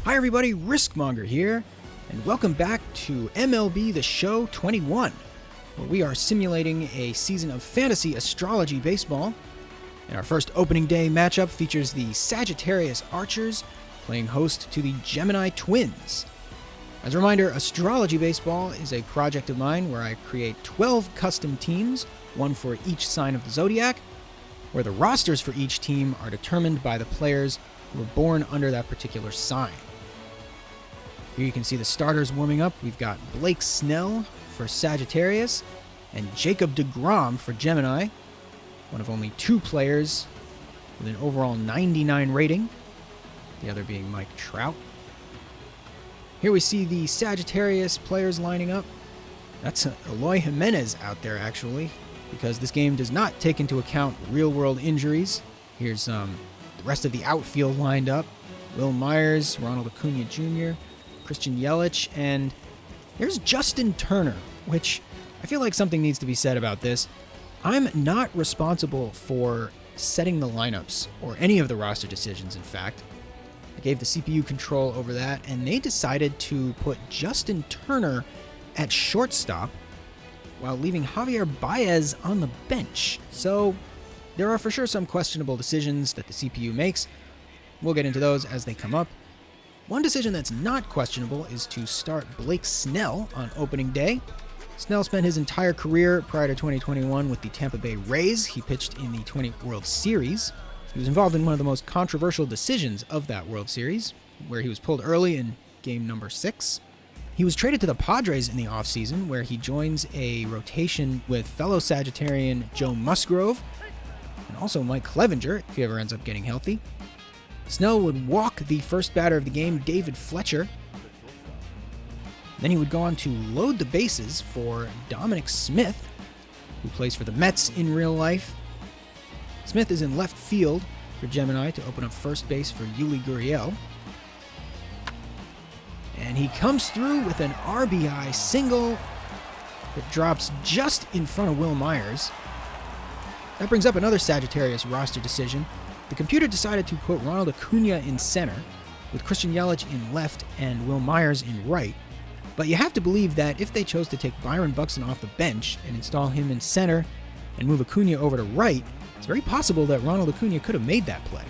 Hi everybody, Riskmonger here, and welcome back to MLB The Show 21, where we are simulating a season of fantasy astrology baseball. And our first opening day matchup features the Sagittarius Archers playing host to the Gemini Twins. As a reminder, Astrology Baseball is a project of mine where I create 12 custom teams, one for each sign of the zodiac, where the rosters for each team are determined by the players who were born under that particular sign. Here you can see the starters warming up. We've got Blake Snell for Sagittarius and Jacob deGrom for Gemini, one of only two players with an overall 99 rating, the other being Mike Trout. Here we see the Sagittarius players lining up. That's Eloy Jimenez out there, actually, because this game does not take into account real-world injuries. Here's the rest of the outfield lined up. Will Myers, Ronald Acuna Jr., Christian Yelich, and here's Justin Turner, which I feel like something needs to be said about this. I'm not responsible for setting the lineups, or any of the roster decisions, in fact. I gave the CPU control over that, and they decided to put Justin Turner at shortstop while leaving Javier Baez on the bench. So there are for sure some questionable decisions that the CPU makes. We'll get into those as they come up. One decision that's not questionable is to start Blake Snell on opening day. Snell spent his entire career prior to 2021 with the Tampa Bay Rays. He pitched in the 20 World Series. He was involved in one of the most controversial decisions of that World Series, where he was pulled early in game number 6. He was traded to the Padres in the offseason, where he joins a rotation with fellow Sagittarian Joe Musgrove, and also Mike Clevenger, if he ever ends up getting healthy. Snell would walk the first batter of the game, David Fletcher. Then he would go on to load the bases for Dominic Smith, who plays for the Mets in real life. Smith is in left field for Gemini to open up first base for Yuli Gurriel. And he comes through with an RBI single that drops just in front of Will Myers. That brings up another Sagittarius roster decision. The computer decided to put Ronald Acuna in center, with Christian Yelich in left and Will Myers in right. But you have to believe that if they chose to take Byron Buxton off the bench and install him in center and move Acuna over to right, it's very possible that Ronald Acuna could have made that play.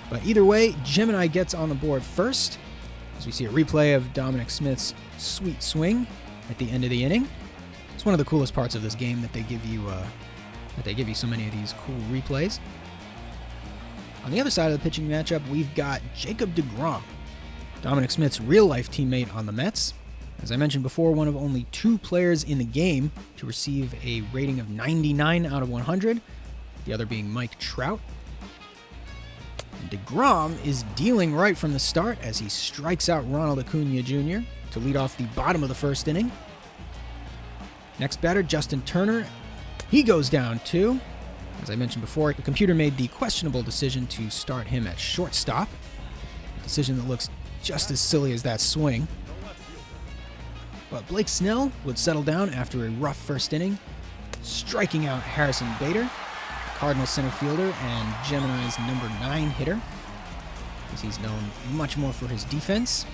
But either way, Gemini gets on the board first, as we see a replay of Dominic Smith's sweet swing at the end of the inning. It's one of the coolest parts of this game that they give you so many of these cool replays. On the other side of the pitching matchup, we've got Jacob deGrom, Dominic Smith's real-life teammate on the Mets. As I mentioned before, one of only two players in the game to receive a rating of 99 out of 100, the other being Mike Trout. And deGrom is dealing right from the start as he strikes out Ronald Acuna Jr. to lead off the bottom of the first inning. Next batter, Justin Turner. He goes down too. As I mentioned before, the computer made the questionable decision to start him at shortstop. A decision that looks just as silly as that swing. But Blake Snell would settle down after a rough first inning, striking out Harrison Bader, Cardinals center fielder and Gemini's number 9 hitter, as he's known much more for his defense.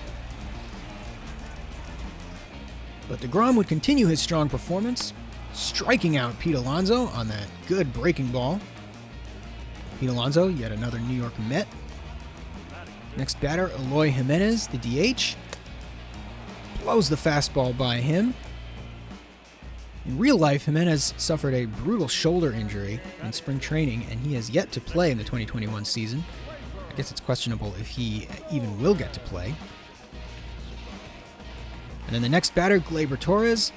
But deGrom would continue his strong performance, striking out Pete Alonso on that good breaking ball. Pete Alonso, yet another New York Met. Next batter, Eloy Jimenez, the DH. Blows the fastball by him. In real life, Jimenez suffered a brutal shoulder injury in spring training, and he has yet to play in the 2021 season. I guess it's questionable if he even will get to play. And then the next batter, Gleyber Torres.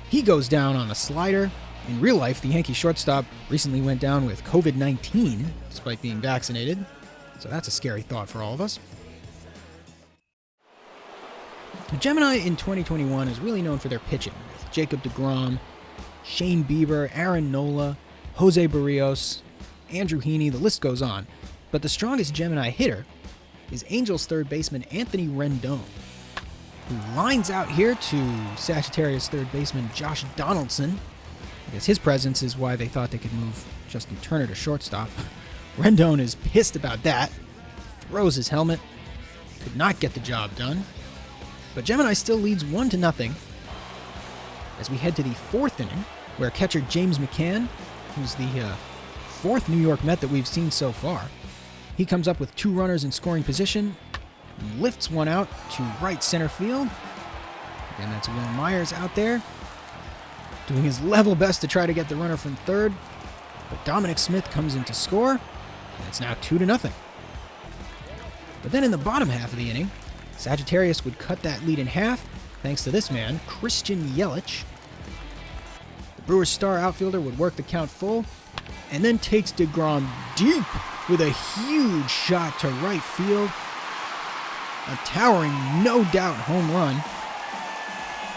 He goes down on a slider. In real life, the Yankee shortstop recently went down with COVID-19 despite being vaccinated. So that's a scary thought for all of us. The Gemini in 2021 is really known for their pitching, with Jacob deGrom, Shane Bieber, Aaron Nola, Jose Barrios, Andrew Heaney, the list goes on. But the strongest Gemini hitter is Angels third baseman Anthony Rendon, who lines out here to Sagittarius third baseman Josh Donaldson. I guess his presence is why they thought they could move Justin Turner to shortstop. Rendon is pissed about that, throws his helmet, could not get the job done. But Gemini still leads 1-0 as we head to the fourth inning, where catcher James McCann, who's the fourth New York Met that we've seen so far, he comes up with 2 runners in scoring position, and lifts one out to right center field. Again, that's Will Myers out there, doing his level best to try to get the runner from third. But Dominic Smith comes in to score, and it's now 2-0. But then in the bottom half of the inning, Sagittarius would cut that lead in half, thanks to this man, Christian Yelich. The Brewers' star outfielder would work the count full, and then takes DeGrom deep with a huge shot to right field. A towering, no doubt, home run.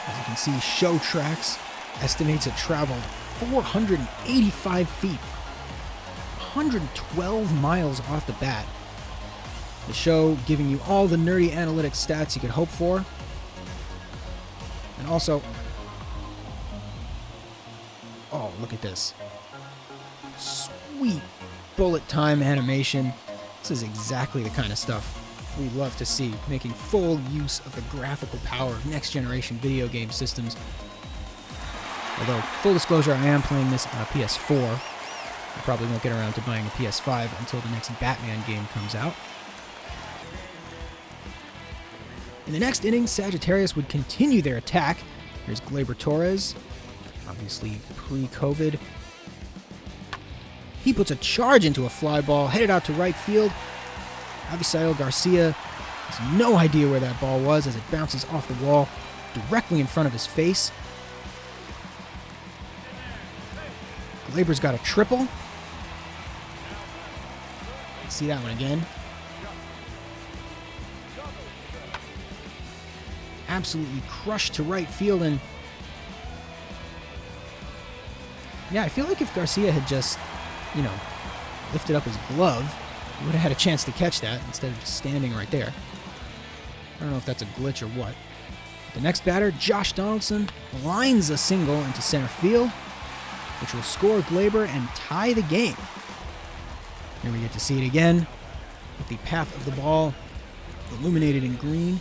As you can see, Show Tracks estimates it traveled 485 feet, 112 miles off the bat. The show giving you all the nerdy analytics stats you could hope for. And also, oh, look at this. Sweet bullet time animation. This is exactly the kind of stuff we love to see, making full use of the graphical power of next-generation video game systems. Although, full disclosure, I am playing this on a PS4. I probably won't get around to buying a PS5 until the next Batman game comes out. In the next inning, Sagittarius would continue their attack. Here's Gleyber Torres, obviously pre-COVID. He puts a charge into a fly ball, headed out to right field. Avisail Garcia has no idea where that ball was as it bounces off the wall directly in front of his face. Gleyber's got a triple. Let's see that one again. Absolutely crushed to right field, and yeah, I feel like if Garcia had just, lifted up his glove, he would have had a chance to catch that instead of just standing right there. I don't know if that's a glitch or what. The next batter, Josh Donaldson, lines a single into center field, which will score Gleyber and tie the game. Here we get to see it again, with the path of the ball illuminated in green.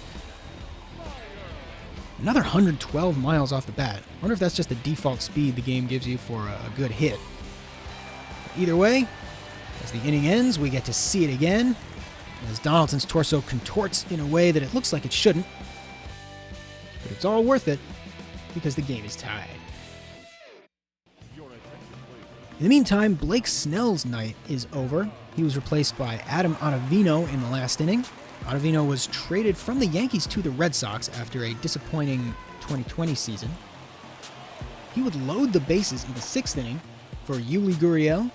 Another 112 miles off the bat. I wonder if that's just the default speed the game gives you for a good hit. Either way, as the inning ends, we get to see it again, as Donaldson's torso contorts in a way that it looks like it shouldn't. But it's all worth it, because the game is tied. In the meantime, Blake Snell's night is over. He was replaced by Adam Ottavino in the last inning. Ottavino was traded from the Yankees to the Red Sox after a disappointing 2020 season. He would load the bases in the 6th inning for Yuli Gurriel,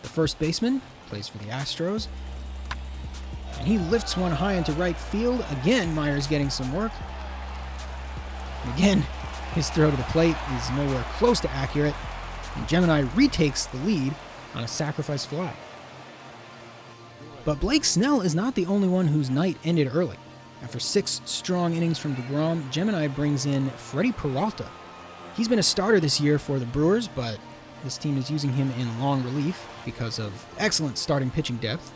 the first baseman, plays for the Astros. And he lifts one high into right field. Again, Myers getting some work. And again, his throw to the plate is nowhere close to accurate, and Gemini retakes the lead on a sacrifice fly. But Blake Snell is not the only one whose night ended early. After 6 strong innings from DeGrom, Gemini brings in Freddie Peralta. He's been a starter this year for the Brewers, but this team is using him in long relief because of excellent starting pitching depth.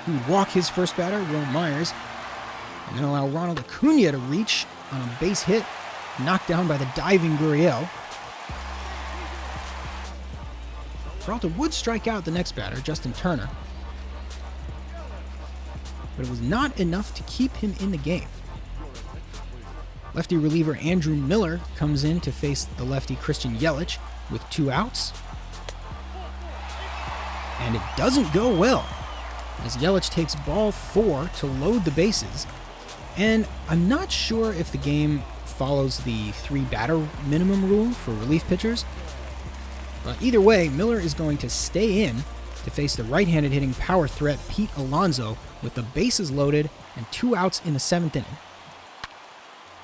He would walk his first batter, Will Myers, and then allow Ronald Acuna to reach on a base hit, knocked down by the diving Gurriel. Peralta would strike out the next batter, Justin Turner, but it was not enough to keep him in the game. Lefty reliever Andrew Miller comes in to face the lefty Christian Yelich with 2 outs. And it doesn't go well, as Yelich takes ball 4 to load the bases. And I'm not sure if the game follows the 3-batter minimum rule for relief pitchers. But either way, Miller is going to stay in to face the right-handed hitting power threat Pete Alonso with the bases loaded and 2 outs in the 7th inning.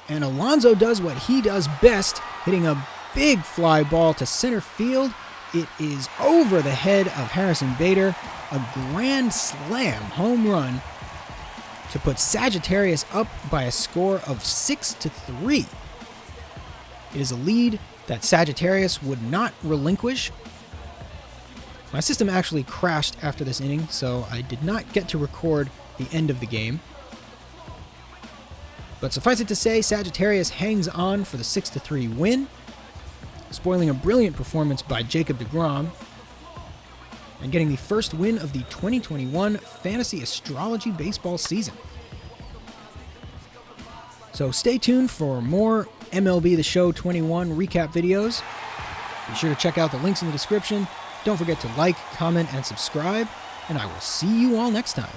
And Alonso does what he does best, hitting a big fly ball to center field. It is over the head of Harrison Bader, a grand slam home run to put Sagittarius up by a score of 6-3. It is a lead that Sagittarius would not relinquish. My system actually crashed after this inning, so I did not get to record the end of the game. But suffice it to say, Sagittarius hangs on for the 6-3 win, spoiling a brilliant performance by Jacob deGrom, and getting the first win of the 2021 Fantasy Astrology Baseball season. So stay tuned for more MLB The Show 21 recap videos. Be sure to check out the links in the description. Don't forget to like, comment, and subscribe, and I will see you all next time.